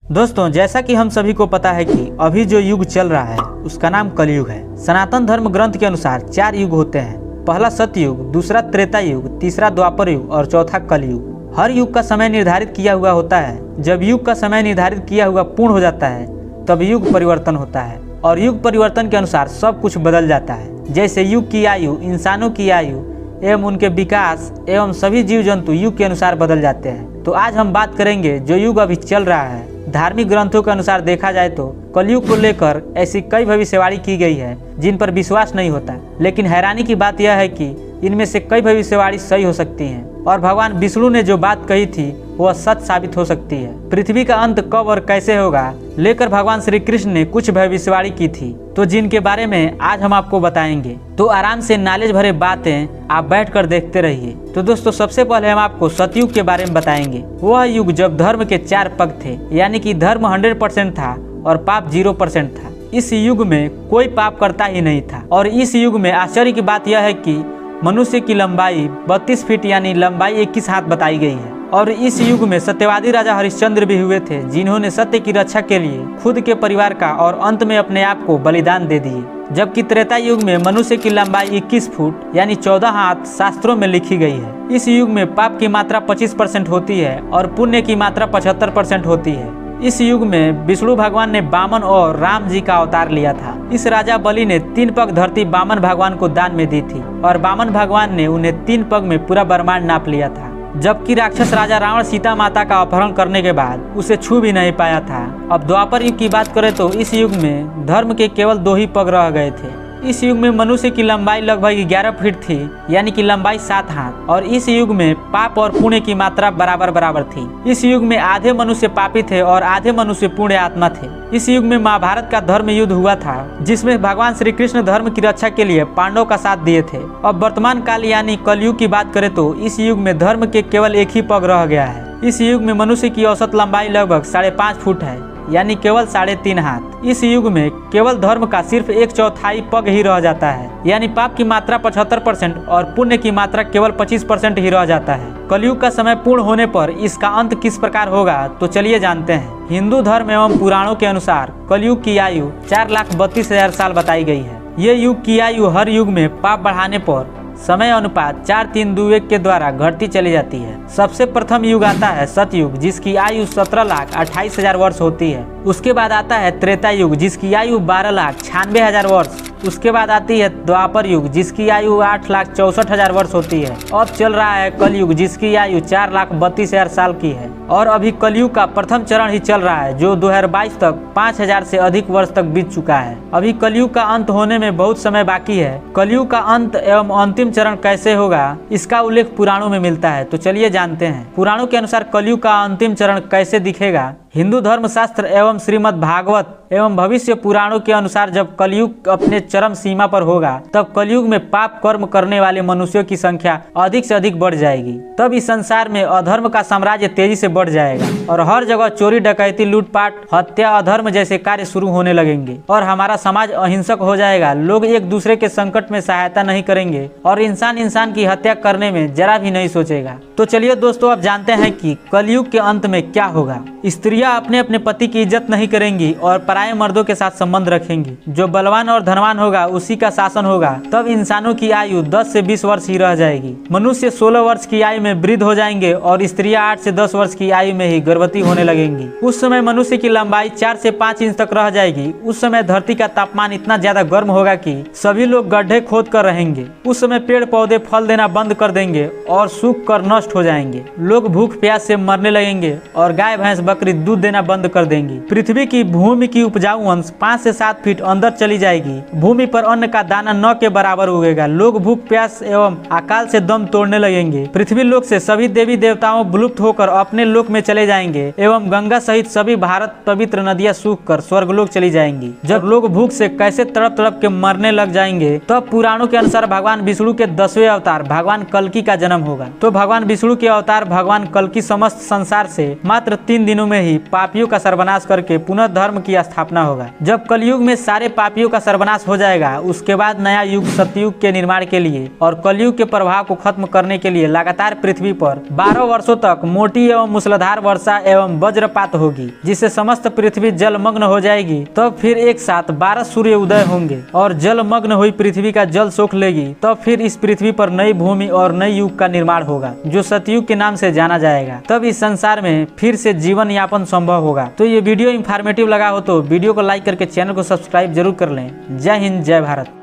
दोस्तों, जैसा कि हम सभी को पता है कि अभी जो युग चल रहा है उसका नाम कलयुग है। सनातन धर्म ग्रंथ के अनुसार 4 युग होते हैं। पहला सतयुग, दूसरा त्रेता युग, तीसरा द्वापर युग और चौथा कलयुग। हर युग का समय निर्धारित किया हुआ होता है। जब युग का समय निर्धारित किया हुआ पूर्ण हो जाता है तब युग परिवर्तन होता है और युग परिवर्तन के अनुसार सब कुछ बदल जाता है। जैसे युग की आयु, इंसानों की आयु एवं उनके विकास एवं सभी जीव जंतु युग के अनुसार बदल जाते हैं। तो आज हम बात करेंगे जो युग अभी चल रहा है। धार्मिक ग्रंथों के अनुसार देखा जाए तो कलयुग को लेकर ऐसी कई भविष्यवाणी की गई है जिन पर विश्वास नहीं होता, लेकिन हैरानी की बात यह है कि इनमें से कई भविष्यवाणी सही हो सकती हैं और भगवान विष्णु ने जो बात कही थी वह सच साबित हो सकती है। पृथ्वी का अंत कब और कैसे होगा लेकर भगवान श्री कृष्ण ने कुछ भविष्यवाणी की थी, तो जिनके बारे में आज हम आपको बताएंगे। तो आराम से नॉलेज भरे बातें आप बैठकर देखते रहिए। तो दोस्तों, सबसे पहले हम आपको सतयुग के बारे में बताएंगे। वह युग जब धर्म के 4 पग थे, यानी कि धर्म 100% था और पाप 0% था। इस युग में कोई पाप करता ही नहीं था और इस युग में आश्चर्य की बात यह है कि मनुष्य की लंबाई 32 फीट यानी लंबाई 21 हाथ बताई गई है। और इस युग में सत्यवादी राजा हरिश्चंद्र भी हुए थे, जिन्होंने सत्य की रक्षा के लिए खुद के परिवार का और अंत में अपने आप को बलिदान दे दिए। जबकि त्रेता युग में मनुष्य की लंबाई 21 फुट यानी 14 हाथ शास्त्रों में लिखी गई है। इस युग में पाप की मात्रा 25% होती है और पुण्य की मात्रा 75% होती है। इस युग में विष्णु भगवान ने वामन और राम जी का अवतार लिया था। इस राजा बलि ने 3 पग धरती वामन भगवान को दान में दी थी और वामन भगवान ने उन्हें 3 पग में पूरा ब्रह्मांड नाप लिया था। जबकि राक्षस राजा रावण सीता माता का अपहरण करने के बाद उसे छू भी नहीं पाया था। अब द्वापर युग की बात करें तो इस युग में धर्म के केवल 2 ही पग रह गए थे। इस युग में मनुष्य की लंबाई लगभग 11 फीट थी, यानी कि लंबाई 7 हाथ। और इस युग में पाप और पुण्य की मात्रा बराबर थी। इस युग में आधे मनुष्य पापी थे और आधे मनुष्य पुण्य आत्मा थे। इस युग में महाभारत का धर्म युद्ध हुआ था, जिसमें भगवान श्री कृष्ण धर्म की रक्षा के लिए पांडवों का साथ दिए थे। अब वर्तमान काल यानी कलयुग की बात करें तो इस युग में धर्म के केवल 1 ही पग रह गया है। इस युग में मनुष्य की औसत लंबाई लगभग 5.5 फुट है, यानी केवल 3.5 हाथ। इस युग में केवल धर्म का सिर्फ 1/4 पग ही रह जाता है, यानी पाप की मात्रा 75% और पुण्य की मात्रा केवल 25% ही रह जाता है। कलयुग का समय पूर्ण होने पर इसका अंत किस प्रकार होगा, तो चलिए जानते हैं। हिंदू धर्म एवं पुराणों के अनुसार कलयुग की आयु 4,32,000 साल बताई गई है। ये युग की आयु हर युग में पाप बढ़ाने पर समय अनुपात 4:3:2:1 के द्वारा घटती चली जाती है। सबसे प्रथम युग आता है सतयुग, जिसकी आयु 17,28,000 वर्ष होती है। उसके बाद आता है त्रेता युग, जिसकी आयु 12,96,000 वर्ष। उसके बाद आती है द्वापर युग, जिसकी आयु 8,64,000 वर्ष होती है। अब चल रहा है कलयुग, जिसकी आयु 4,32,000 साल की है और अभी कलयुग का प्रथम चरण ही चल रहा है, जो 2022 तक 5,000 से अधिक वर्ष तक बीत चुका है। अभी कलयुग का अंत होने में बहुत समय बाकी है। कलयुग का अंत एवं अंतिम चरण कैसे होगा, इसका उल्लेख पुराणों में मिलता है। तो चलिए जानते हैं पुराणों के अनुसार कलयुग का अंतिम चरण कैसे दिखेगा। हिंदू धर्म शास्त्र एवं श्रीमद् भागवत एवं भविष्य पुराणों के अनुसार जब कलयुग अपने चरम सीमा पर होगा तब कलयुग में पाप कर्म करने वाले मनुष्यों की संख्या अधिक से अधिक बढ़ जाएगी। तब इस संसार में अधर्म का साम्राज्य तेजी से बढ़ जाएगा और हर जगह चोरी डकैती लूटपाट हत्या अधर्म जैसे कार्य शुरू होने लगेंगे और हमारा समाज अहिंसक हो जाएगा। लोग एक दूसरे के संकट में सहायता नहीं करेंगे और इंसान की हत्या करने में जरा भी नहीं सोचेगा। तो चलिए दोस्तों, अब जानते हैं कि कलयुग के अंत में क्या होगा। स्त्रियां अपने अपने पति की इज्जत नहीं करेंगी और पराये मर्दों के साथ संबंध रखेंगी। जो बलवान और धनवान होगा उसी का शासन होगा। तब इंसानों की आयु 10 से 20 वर्ष ही रह जाएगी। मनुष्य 16 वर्ष की आयु में वृद्ध हो जाएंगे और स्त्रियां 8 से 10 वर्ष की आयु में ही गर्भवती होने लगेंगी। उस समय मनुष्य की लंबाई 4 से 5 इंच तक रह जाएगी। उस समय धरती का तापमान इतना ज्यादा गर्म होगा कि सभी लोग गड्ढे खोद कर रहेंगे। उस समय पेड़ पौधे फल देना बंद कर देंगे और सूख कर नष्ट हो जाएंगे। लोग भूख प्यास से मरने लगेंगे और गाय भैंस बकरी दूध देना बंद कर देंगी। पृथ्वी की भूमि की उपजाऊ अंश 5 से 7 फीट अंदर चली जाएगी। भूमि पर अन्न का दाना 9 के बराबर उगेगा। लोग भूख प्यास एवं अकाल से दम तोड़ने लगेंगे। पृथ्वी लोक से सभी देवी देवताओं विलुप्त होकर अपने लोक में चले जाएंगे एवं गंगा सहित सभी भारत पवित्र नदियां सूख कर स्वर्गलोक चली जाएंगी। जब लोग भूख से कैसे तड़प तड़प के मरने लग जाएंगे तब पुराणों के अनुसार भगवान विष्णु के 10वें अवतार भगवान कल्कि का जन्म होगा। तो भगवान विष्णु के अवतार भगवान कल्कि समस्त संसार से मात्र 3 दिनों में ही पापियों का सर्वनाश करके पुनः धर्म की स्थापना होगा। जब कलयुग में सारे पापियों का सर्वनाश हो जाएगा, उसके बाद नया युग सतयुग के निर्माण के लिए और कलयुग के प्रभाव को खत्म करने के लिए लगातार पृथ्वी पर 12 वर्षों तक मोटी एवं मूसलाधार वर्षा एवं वज्रपात होगी, जिससे समस्त पृथ्वी जलमग्न हो जाएगी। तब फिर एक साथ 12 सूर्य उदय होंगे और जलमग्न हुई पृथ्वी का जल सोख लेगी। तब फिर इस पृथ्वी पर नई भूमि और नई युग का निर्माण होगा, जो सतयुग के नाम से जाना जाएगा। तब इस संसार में फिर से जीवन यापन संभव होगा। तो ये वीडियो इंफॉर्मेटिव लगा हो तो वीडियो को लाइक करके चैनल को सब्सक्राइब जरूर कर लें। जय हिंद, जय भारत।